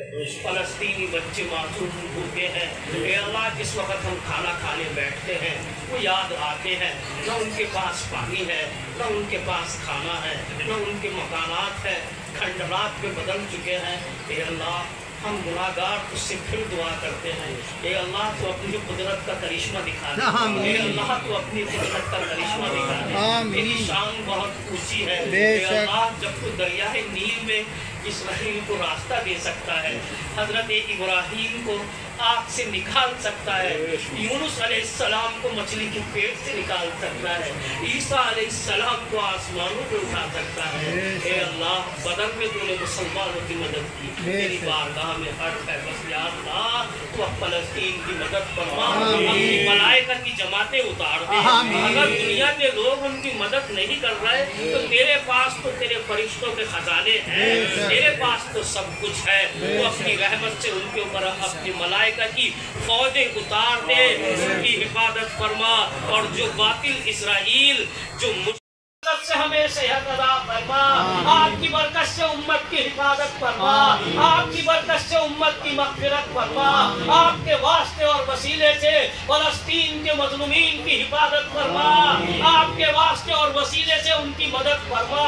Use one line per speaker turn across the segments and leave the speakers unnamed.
فلسطینی بچے معصوم ہوتے ہیں۔ اے اللہ جس وقت ہم کھانا کھانے بیٹھتے ہیں وہ یاد آتے ہیں، نہ ان کے پاس پانی ہے، نہ ان کے پاس کھانا ہے، نہ ان کے مکانات ہیں، کھنڈرات میں بدل چکے ہیں۔ اے اللہ ہم گناہگار اس سے پھر دعا کرتے ہیں، اے اللہ تو اپنی قدرت کا کرشمہ دکھا دے، اے اللہ تو اپنی قدرت کا کرشمہ دکھا دے، تیری شان بہت اونچی ہے۔ اے اللہ جب تو دریائے نیل میں اسرائیل کو راستہ دے سکتا ہے، حضرت ابراہیم کو آگ سے نکال سکتا ہے، یونس علیہ السلام کو مچھلی کے پیٹ سے نکال سکتا ہے، عیسیٰ علیہ السلام کو آسمانوں پہ اٹھا سکتا ہے۔ اے اللہ بدر میں تو نے مسلمانوں کی مدد کی، تیری بارگاہ میں عرض ہے بس یا اللہ تو اب فلسطین کی مدد فرما، اپنی ملائکہ کی جماعتیں اتار دے۔ اگر دنیا کے لوگ ان کی مدد نہیں کر رہے تو تیرے پاس تو تیرے فرشتوں کے خزانے ہیں، تیرے پاس تو سب کچھ ہے، تو اپنی رحمت سے ان کے اوپر اپنی ملائکہ کی فوجیں اتار دے، ان کی حفاظت فرما، اور جو باطل اسرائیل جو سے ہمیں صحت عطا فرما، آپ کی برکت سے امت کی حفاظت فرما، آپ کی برکت سے امت کی مغفرت فرما، آپ کے واسطے اور وسیلے سے فلسطین کے مظلومین کی حفاظت فرما، آپ کے واسطے اور وسیلے سے ان کی مدد فرما،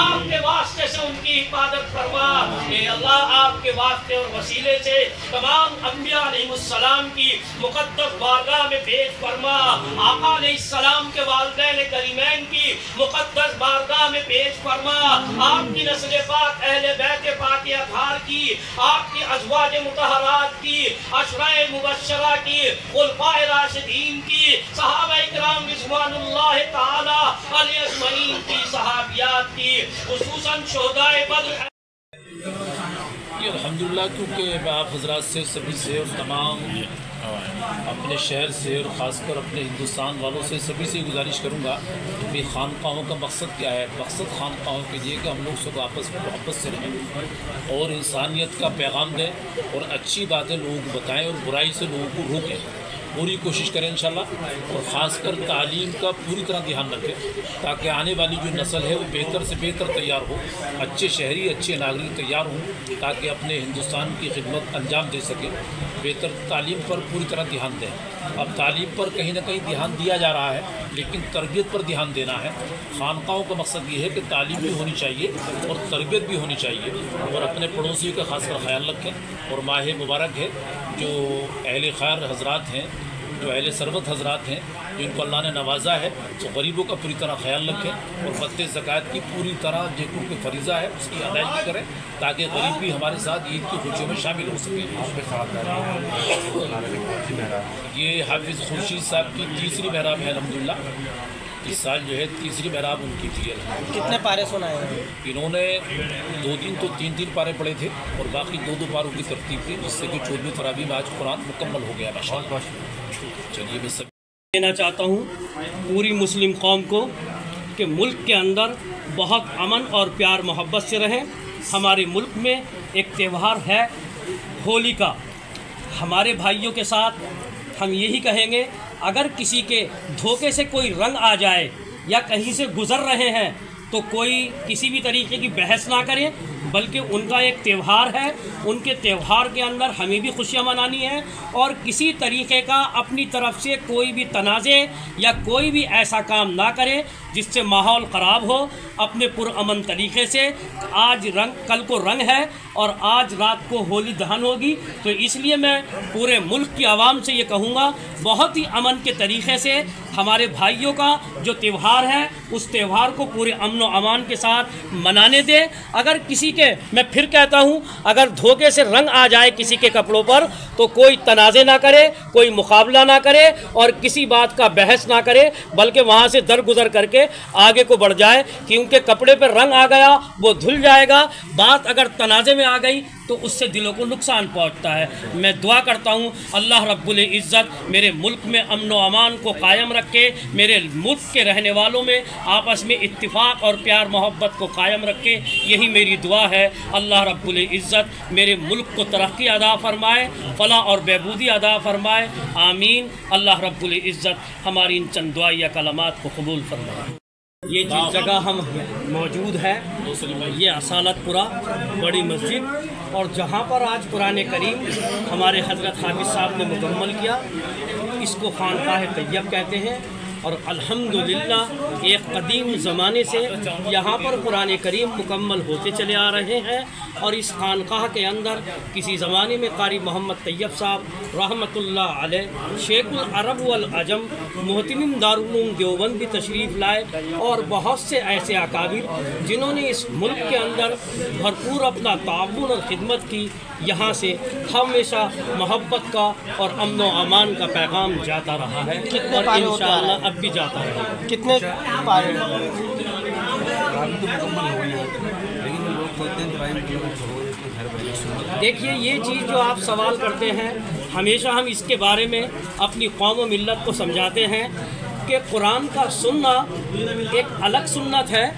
آپ کے واسطے سے ان کی حفاظت فرما۔ اے اللہ آپ کے واسطے اور وسیلے سے تمام انبیاء علیہ السلام کی مقدس بارگاہ میں پیش فرما، آقا علیہ السلام کے والدین کریمین کی مقدس بارگاہ میں پیش فرما، آپ کی نسل پاک اہل بیت پاک اطہار کی، آپ کی ازواج مطہرات کی، عشرہ مبشرہ کی، خلفاء راشدین کی، صحابہ اکرام رضوان اللہ تعالی علیہ اجمعین کی، صحابیات کی، خصوصاً شہداء بدر۔
الحمدللہ کیونکہ آپ حضرات سے سبھی سے اور تمام اپنے شہر سے اور خاص کر اپنے ہندوستان والوں سے سبھی سے گزارش کروں گا کہ خانقاہوں کا مقصد کیا ہے۔ مقصد خانقاہوں کے لیے کہ ہم لوگ سب آپس میں محبت سے رہیں اور انسانیت کا پیغام دیں اور اچھی باتیں لوگوں کو بتائیں اور برائی سے لوگوں کو روکیں، پوری کوشش کریں انشاءاللہ، اور خاص کر تعلیم کا پوری طرح دھیان رکھیں تاکہ آنے والی جو نسل ہے وہ بہتر سے بہتر تیار ہو، اچھے شہری اچھے ناگرک تیار ہوں تاکہ اپنے ہندوستان کی خدمت انجام دے سکیں۔ بہتر تعلیم پر پوری طرح دھیان دیں۔ اب تعلیم پر کہیں نہ کہیں دھیان دیا جا رہا ہے لیکن تربیت پر دھیان دینا ہے۔ خانقاہوں کا مقصد یہ ہے کہ تعلیم بھی ہونی چاہیے اور تربیت بھی ہونی چاہیے، اور اپنے پڑوسیوں کا خاص کر خیال رکھیں۔ اور ماہ مبارک ہے، جو اہل خیر حضرات ہیں، جو اہل ثروت حضرات ہیں، جن کو اللہ نے نوازا ہے، تو غریبوں کا پوری طرح خیال رکھیں اور خرچ زکوٰۃ کی پوری طرح جو کیونکہ فریضہ ہے اس کی ادائیگی کریں تاکہ غریب بھی ہمارے ساتھ عید کی خوشیوں میں شامل ہو سکیں۔ یہ حافظ خورشید صاحب کی تیسری محراب ہے الحمدللہ، اس سال جو ہے تیسری محراب ان کی تھی۔
کتنے پارے سنائے ہیں؟
انہوں نے 2 دن تو 3 پارے پڑھے تھے اور باقی 2 پاروں کی ترتیب تھی، جس سے کہ 14ویں تراویح میں آج قرآن مکمل ہو گیا ماشاءاللہ۔ چلیے میں سب
دینا چاہتا ہوں پوری مسلم قوم کو کہ ملک کے اندر بہت امن اور پیار محبت سے رہیں۔ ہمارے ملک میں ایک تہوار ہے ہولی کا، ہمارے بھائیوں کے ساتھ ہم یہی کہیں گے اگر کسی کے دھوکے سے کوئی رنگ آ جائے یا کہیں سے گزر رہے ہیں تو کوئی کسی بھی طریقے کی بحث نہ کریں، بلکہ ان کا ایک تہوار ہے، ان کے تہوار کے اندر ہمیں بھی خوشیاں منانی ہیں، اور کسی طریقے کا اپنی طرف سے کوئی بھی تنازع یا کوئی بھی ایسا کام نہ کریں جس سے ماحول خراب ہو۔ اپنے پرامن طریقے سے، آج کل کو رنگ ہے اور آج رات کو ہولی دہن ہوگی، تو اس لیے میں پورے ملک کی عوام سے یہ کہوں گا بہت ہی امن کے طریقے سے ہمارے بھائیوں کا جو تہوار ہے اس تہوار کو پورے امن و امان کے ساتھ منانے دیں۔ اگر کسی کے، میں پھر کہتا ہوں، اگر دھوکے سے رنگ آ جائے کسی کے کپڑوں پر تو کوئی تنازع نہ کرے، کوئی مقابلہ نہ کرے اور کسی بات کا بحث نہ کرے، بلکہ وہاں سے درگزر کر کے آگے کو بڑھ جائے، کیونکہ کپڑے پر رنگ آ گیا وہ دھل جائے گا۔ بات اگر تنازع میں آ گئی تو اس سے دلوں کو نقصان پہنچتا ہے۔ میں دعا کرتا ہوں اللہ رب العزت میرے ملک میں امن و امان کو قائم رکھے، میرے ملک کے رہنے والوں میں آپس میں اتفاق اور پیار محبت کو قائم رکھے، یہی میری دعا ہے۔ اللہ رب العزت میرے ملک کو ترقی عطا فرمائے، فلاح اور بہبودی عطا فرمائے، آمین۔ اللہ رب العزت ہماری ان چند دعائیہ کلمات کو قبول فرمائے۔
یہ جس جگہ ہم موجود ہے یہ اصالت پورہ بڑی مسجد، اور جہاں پر آج قرآن کریم ہمارے حضرت حافظ صاحب نے مکمل کیا، اس کو خانقاہ طیب کہتے ہیں۔ اور الحمدللہ ایک قدیم زمانے سے یہاں پر قرآن کریم مکمل ہوتے چلے آ رہے ہیں، اور اس خانقاہ کے اندر کسی زمانے میں قاری محمد طیب صاحب رحمۃ اللہ علیہ شیخ العرب والعجم محتمم دارالعلوم دیوبند بھی تشریف لائے، اور بہت سے ایسے اکابر جنہوں نے اس ملک کے اندر بھرپور اپنا تعاون اور خدمت کی۔ یہاں سے ہمیشہ محبت کا اور امن و امان کا پیغام جاتا رہا ہے، اور انشاءاللہ اب بھی جاتا رہے گا۔
کتنے پارے
دیکھیے، یہ چیز جو آپ سوال کرتے ہیں، ہمیشہ ہم اس کے بارے میں اپنی قوم و ملت کو سمجھاتے ہیں کہ قرآن کا سننا ایک الگ سنت ہے،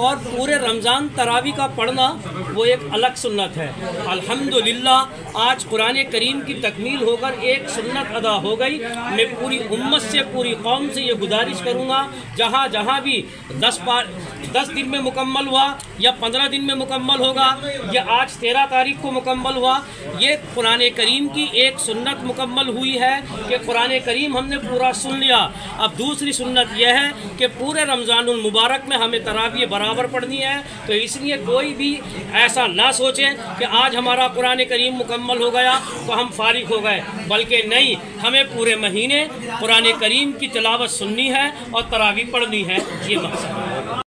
اور پورے رمضان تراویح کا پڑھنا وہ ایک الگ سنت ہے۔ الحمدللہ آج قرآن کریم کی تکمیل ہو کر ایک سنت ادا ہو گئی۔ میں پوری امت سے، پوری قوم سے یہ گزارش کروں گا، جہاں جہاں بھی 10 دن میں مکمل ہوا یا 15 دن میں مکمل ہوگا یا آج 13 تاریخ کو مکمل ہوا، یہ قرآن کریم کی ایک سنت مکمل ہوئی ہے کہ قرآن کریم ہم نے پورا سن لیا۔ اب دوسری سنت یہ ہے کہ پورے رمضان المبارک میں ہمیں تراویح برابر پڑھنی ہے، تو اس لیے کوئی بھی ایسا نہ سوچے کہ آج ہمارا قرآن کریم مکمل ہو گیا تو ہم فارغ ہو گئے، بلکہ نہیں، ہمیں پورے مہینے قرآن کریم کی تلاوت سننی ہے اور تراویح پڑھنی ہے، یہ مقصد ہے۔